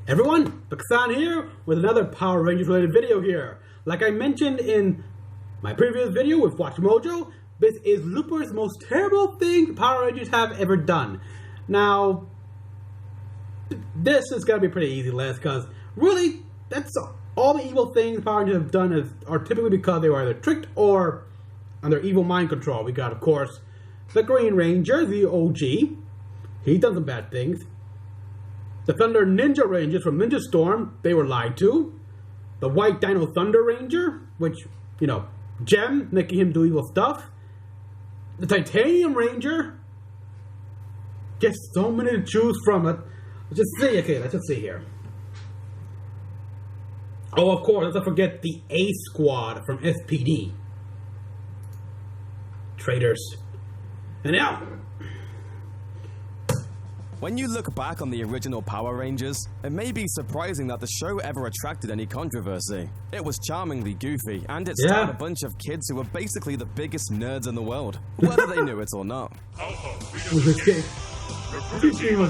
Everyone, Mecha-san here with another Power Rangers related video here. Like I mentioned in my previous video with Watch Mojo, this is Looper's most terrible thing the Power Rangers have ever done. Now, this is going to be a pretty easy list because really, that's all the evil things Power Rangers have done are typically because they were either tricked or under evil mind control. We got, of course, the Green Ranger, the OG. He's done some bad things. The Thunder Ninja Rangers from Ninja Storm, they were lied to. The White Dino Thunder Ranger, which, you know, Gem, making him do evil stuff. The Titanium Ranger. Just so many to choose from. Let's just see. Okay, let's just see here. Oh, of course, let's not forget the A Squad from SPD. Traitors. And now, when you look back on the original Power Rangers, it may be surprising that the show ever attracted any controversy. It was charmingly goofy, and it starred a bunch of kids who were basically the biggest nerds in the world, whether they knew it or not.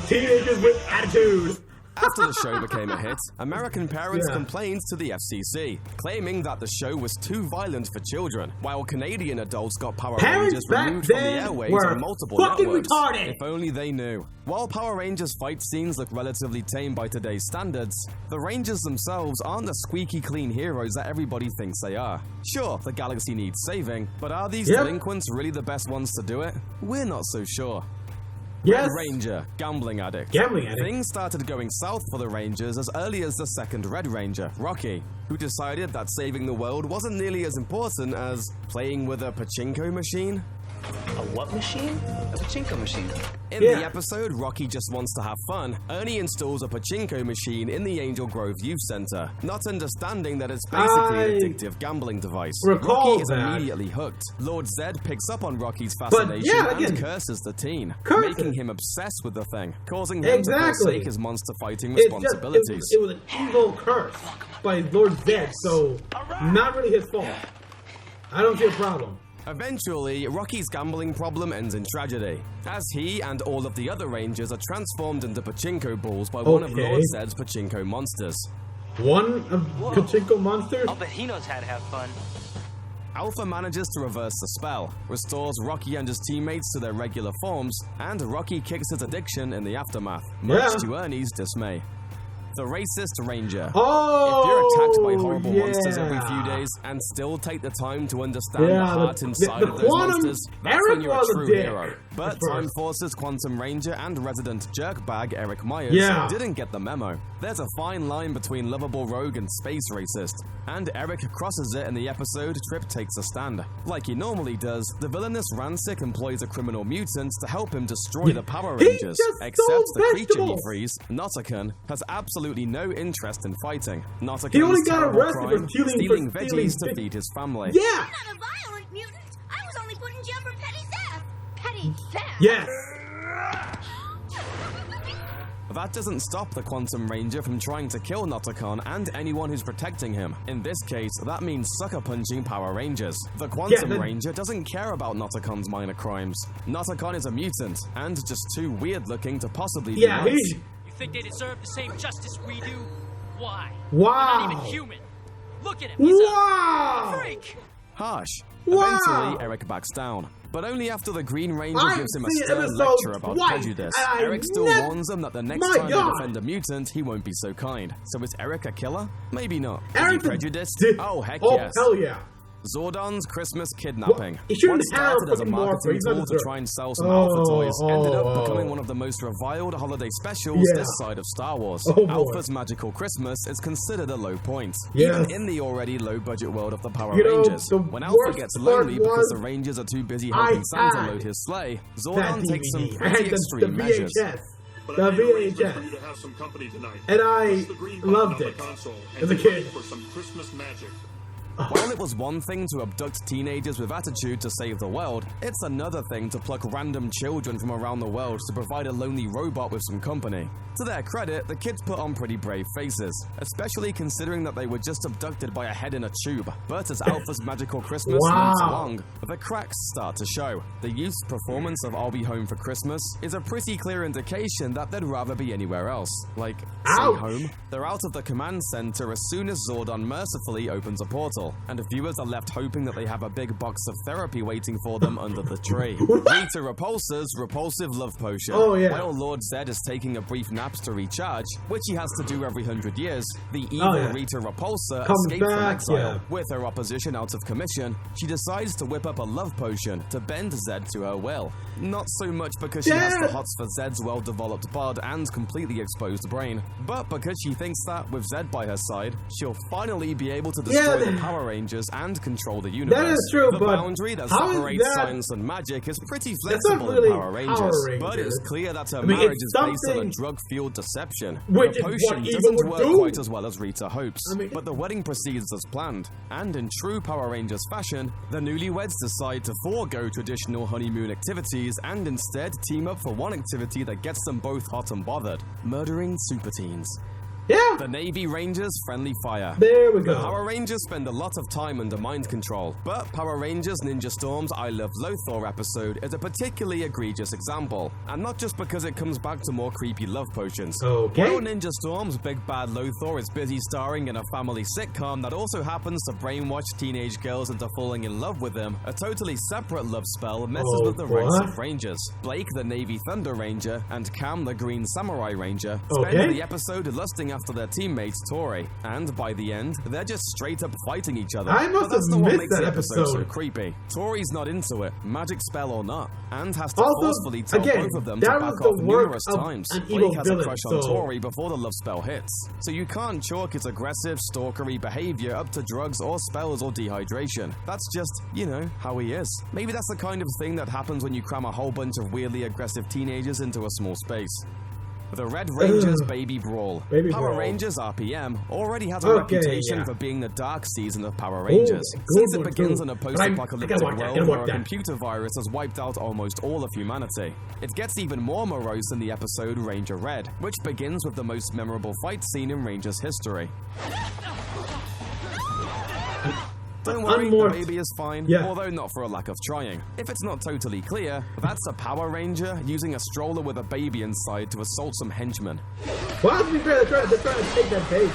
Teenagers with attitude. After the show became a hit, American parents complained to the FCC, claiming that the show was too violent for children, while Canadian adults got Power Rangers removed from the airwaves on multiple networks. Retarded. If only they knew. While Power Rangers fight scenes look relatively tame by today's standards, the Rangers themselves aren't the squeaky clean heroes that everybody thinks they are. Sure, the galaxy needs saving, but are these delinquents really the best ones to do it? We're not so sure. Yes. Red Ranger, gambling addict. Things started going south for the Rangers as early as the second Red Ranger, Rocky, who decided that saving the world wasn't nearly as important as playing with a pachinko machine. A what machine? A pachinko machine. In the episode, Rocky just wants to have fun. Ernie installs a pachinko machine in the Angel Grove Youth Center, not understanding that it's basically an addictive gambling device. Rocky is immediately hooked. Lord Zed picks up on Rocky's fascination and curses the teen, making him obsessed with the thing, causing him to forsake his monster fighting responsibilities. It was an evil curse by Lord Zed, so not really his fault. I don't see a problem. Eventually, Rocky's gambling problem ends in tragedy, as he and all of the other Rangers are transformed into pachinko balls by one of Lord Zed's pachinko monsters. One of pachinko monsters? I'll bet he knows how to have fun. Alpha manages to reverse the spell, restores Rocky and his teammates to their regular forms, and Rocky kicks his addiction in the aftermath, much to Ernie's dismay. The Racist Ranger. If you're attacked by horrible monsters every few days and still take the time to understand the heart inside of those monsters, that's when you're a true hero. But Time Force's Quantum Ranger and resident jerkbag Eric Myers didn't get the memo. There's a fine line between lovable rogue and space racist, and Eric crosses it in the episode Trip Takes a Stand. Like he normally does, the villainous Rancic employs a criminal mutant to help him destroy the Power Rangers, except the creature he frees, Notakun, has absolutely no interest in fighting. Notakun's terrible crime, stealing veggies to feed his family. I'm not a violent mutant. I was only put in jail for petty theft. Petty theft? Yes. That doesn't stop the Quantum Ranger from trying to kill Notakun and anyone who's protecting him. In this case, that means sucker-punching Power Rangers. The Quantum Ranger doesn't care about Notakun's minor crimes. Notakun is a mutant, and just too weird-looking to possibly be nice. You think they deserve the same justice we do? Why? Wow. They're not even human. Look at him. He's a freak. Harsh. Eventually, Eric backs down. But only after the Green Ranger gives him a stern lecture about prejudice. Eric still warns him that the next time they defend a mutant, he won't be so kind. So is Eric a killer? Maybe not. Is he prejudiced? Oh, heck yes. Hell yeah. Zordon's Christmas kidnapping. Once started as a marketing tool to try and sell some Alpha toys, ended up becoming one of the most reviled holiday specials this side of Star Wars. Alpha's Magical Christmas is considered a low point, even in the already low-budget world of the Power Rangers. When Alpha gets lonely because the Rangers are too busy helping Santa load his sleigh, Zordon takes some pretty extreme measures. The VHS. And I loved it as a kid. While it was one thing to abduct teenagers with attitude to save the world, it's another thing to pluck random children from around the world to provide a lonely robot with some company. To their credit, the kids put on pretty brave faces, especially considering that they were just abducted by a head in a tube. But as Alpha's magical Christmas moves along, the cracks start to show. The youth's performance of I'll Be Home for Christmas is a pretty clear indication that they'd rather be anywhere else. Like, say home. They're out of the command center as soon as Zordon mercifully opens a portal, and viewers are left hoping that they have a big box of therapy waiting for them under the tree. Rita Repulsa's repulsive love potion. While Lord Zed is taking a brief nap to recharge, which he has to do every 100 years, the evil Rita Repulsa escapes from exile. With her opposition out of commission, she decides to whip up a love potion to bend Zed to her will. Not so much because she has the hots for Zed's well-developed bod and completely exposed brain, but because she thinks that, with Zed by her side, she'll finally be able to destroy the Power Rangers and control the universe. That is true, the but boundary that separates science and magic is pretty flexible really in Power Rangers, but it's clear that her marriage is based on a drug-fueled deception. Which the potion doesn't work quite as well as Rita hopes, but the wedding proceeds as planned, and in true Power Rangers fashion, the newlyweds decide to forego traditional honeymoon activities and instead team up for one activity that gets them both hot and bothered: murdering super teens. The Navy Rangers' friendly fire. There we go. The Power Rangers spend a lot of time under mind control, but Power Rangers Ninja Storm's I Love Lothar episode is a particularly egregious example, and not just because it comes back to more creepy love potions. While Ninja Storm's big bad Lothar is busy starring in a family sitcom that also happens to brainwash teenage girls into falling in love with him, a totally separate love spell messes with the ranks of Rangers. Blake, the Navy Thunder Ranger, and Cam, the Green Samurai Ranger, spend the episode lusting after their teammates Tori, and by the end, they're just straight up fighting each other. But that's not what makes the episode so creepy. Tori's not into it, magic spell or not, and has to forcefully tell both of them to back off numerous times. Blake has a crush on Tori before the love spell hits, so you can't chalk his aggressive, stalkery behavior up to drugs or spells or dehydration. That's just, you know, how he is. Maybe that's the kind of thing that happens when you cram a whole bunch of weirdly aggressive teenagers into a small space. The Red Rangers Baby Brawl. Power Rangers RPM already has a reputation for being the dark season of Power Rangers, since it begins in a post-apocalyptic world where a computer virus has wiped out almost all of humanity. It gets even more morose in the episode Ranger Red, which begins with the most memorable fight scene in Rangers history. Don't worry, the baby is fine, although not for a lack of trying. If it's not totally clear, that's a Power Ranger using a stroller with a baby inside to assault some henchmen. Well, to be fair, they're trying to take that baby.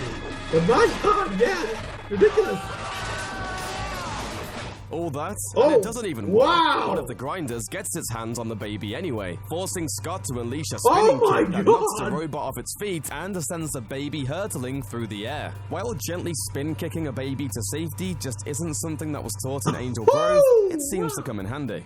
But my god, ridiculous. All that, and it doesn't even work. One of the grinders gets its hands on the baby anyway, forcing Scott to unleash a spinning kick that knocks the robot off its feet and sends the baby hurtling through the air. While gently spin kicking a baby to safety just isn't something that was taught in Angel Grove, it seems to come in handy.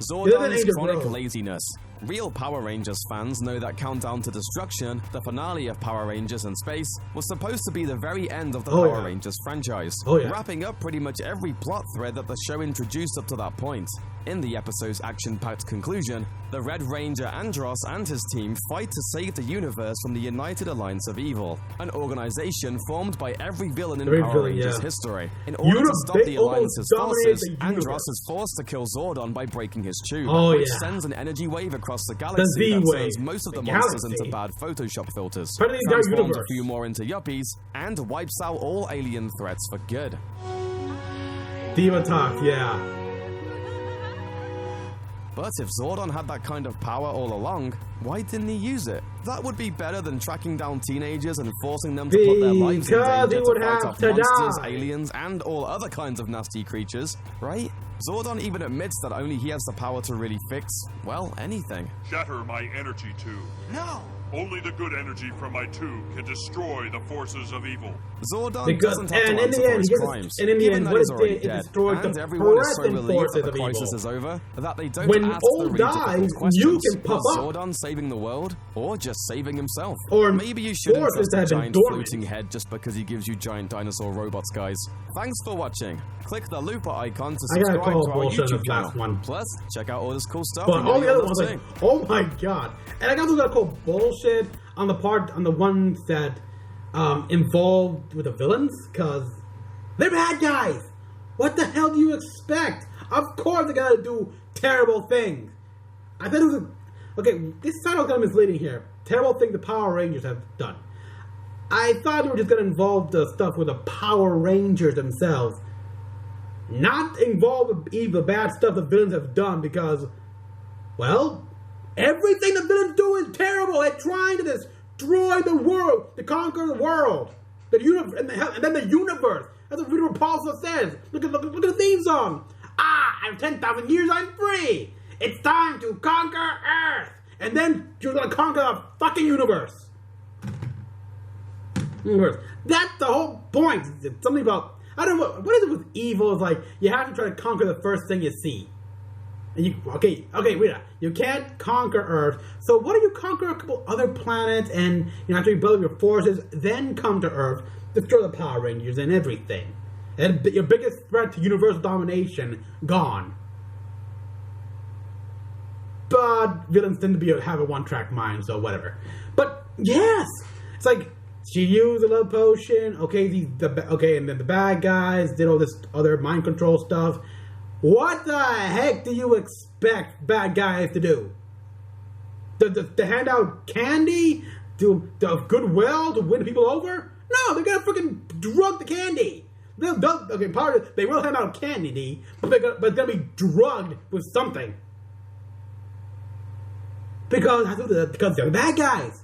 Zordon's chronic laziness. Real Power Rangers fans know that Countdown to Destruction, the finale of Power Rangers in Space, was supposed to be the very end of the Power Rangers franchise, wrapping up pretty much every plot thread that the show introduced up to that point. In the episode's action-packed conclusion, the Red Ranger Andros and his team fight to save the universe from the United Alliance of Evil, an organization formed by every villain in Power Rangers history. In order to stop the Alliance's forces, Andros is forced to kill Zordon by breaking his tube, which sends an energy wave across the galaxy that turns most of the monsters into bad Photoshop filters, transforms a few more into yuppies, and wipes out all alien threats for good. Demon Talk, But if Zordon had that kind of power all along, why didn't he use it? That would be better than tracking down teenagers and forcing them to put their lives in danger to fight off monsters, aliens, and all other kinds of nasty creatures, right? Zordon even admits that only he has the power to really fix, well, anything. Shatter my energy tube. No! Only the good energy from my tube can destroy the forces of evil. Zordon doesn't have to answer for his crimes, given that he's already dead, and everyone is so relieved that the crisis is over, that they don't ask the really difficult questions. Was Zordon saving the world, or just saving himself? Or maybe you shouldn't trust a giant floating head just because he gives you giant dinosaur robots, guys. Thanks for watching. Click the looper icon to subscribe to our YouTube channel. Plus, check out all this cool stuff. But all the other ones, like, oh my god. And I got those that call bullshit on the ones that involved with the villains, because They're bad guys. What the hell do you expect? Of course they gotta do terrible things. I thought it was okay, this title is kind of misleading here. Terrible thing the Power Rangers have done. I thought they were just gonna involve the stuff with the Power Rangers themselves. Not involve the bad stuff the villains have done because, well, everything the villains do is terrible. They're trying to destroy the world, to conquer the world, the universe, and then the universe. That's what Rita Repulsa says. Look at the theme song. I'm 10,000 years, I'm free. It's time to conquer Earth, and then you're gonna conquer the fucking universe. That's the whole point. It's something about, I don't know, what is it with evil? It's like, you have to try to conquer the first thing you see. And okay, Rita, you can't conquer Earth, so why don't you conquer a couple other planets, and after you build up your forces, then come to Earth, destroy the Power Rangers and everything. And your biggest threat to universal domination, gone. But villains tend to have a one-track mind, so whatever. But, yes! It's like, she used a love potion, okay, and then the bad guys did all this other mind control stuff. What the heck do you expect bad guys to do? To hand out candy? To goodwill? To win people over? No, they're gonna freaking drug the candy. They will hand out candy, but it's gonna be drugged with something. Because they're bad guys.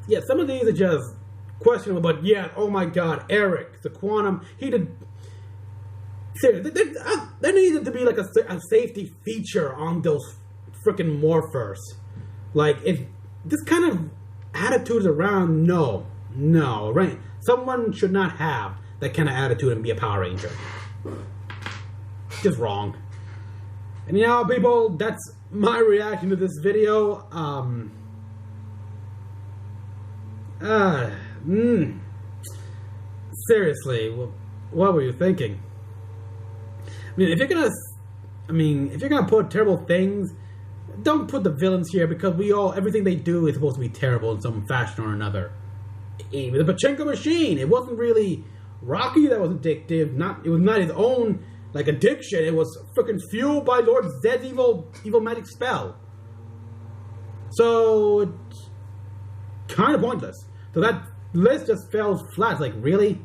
Yeah, some of these are just questionable, but yeah, oh my god, Eric, the Quantum, he did... Seriously, there needed to be like a safety feature on those freaking morphers. Like, if this kind of attitude is around, no, right? Someone should not have that kind of attitude and be a Power Ranger. Just wrong. And people, that's my reaction to this video. Seriously, what were you thinking? If you're gonna put terrible things, don't put the villains here, because everything they do is supposed to be terrible in some fashion or another. The pachinko machine, it wasn't really Rocky that was addictive. It was not his own addiction. It was freaking fueled by Lord Zed's evil magic spell. So it's kind of pointless. So that list just falls flat. It's like, really?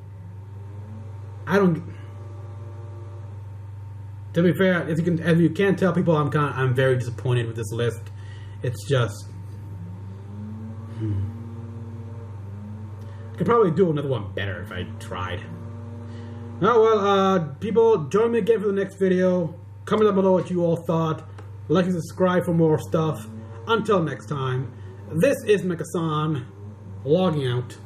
To be fair, as you can't tell, people, I'm very disappointed with this list. It's just, I could probably do another one better if I tried. Oh well, people, join me again for the next video. Comment down below what you all thought. Like and subscribe for more stuff. Until next time, this is Mecha-san, logging out.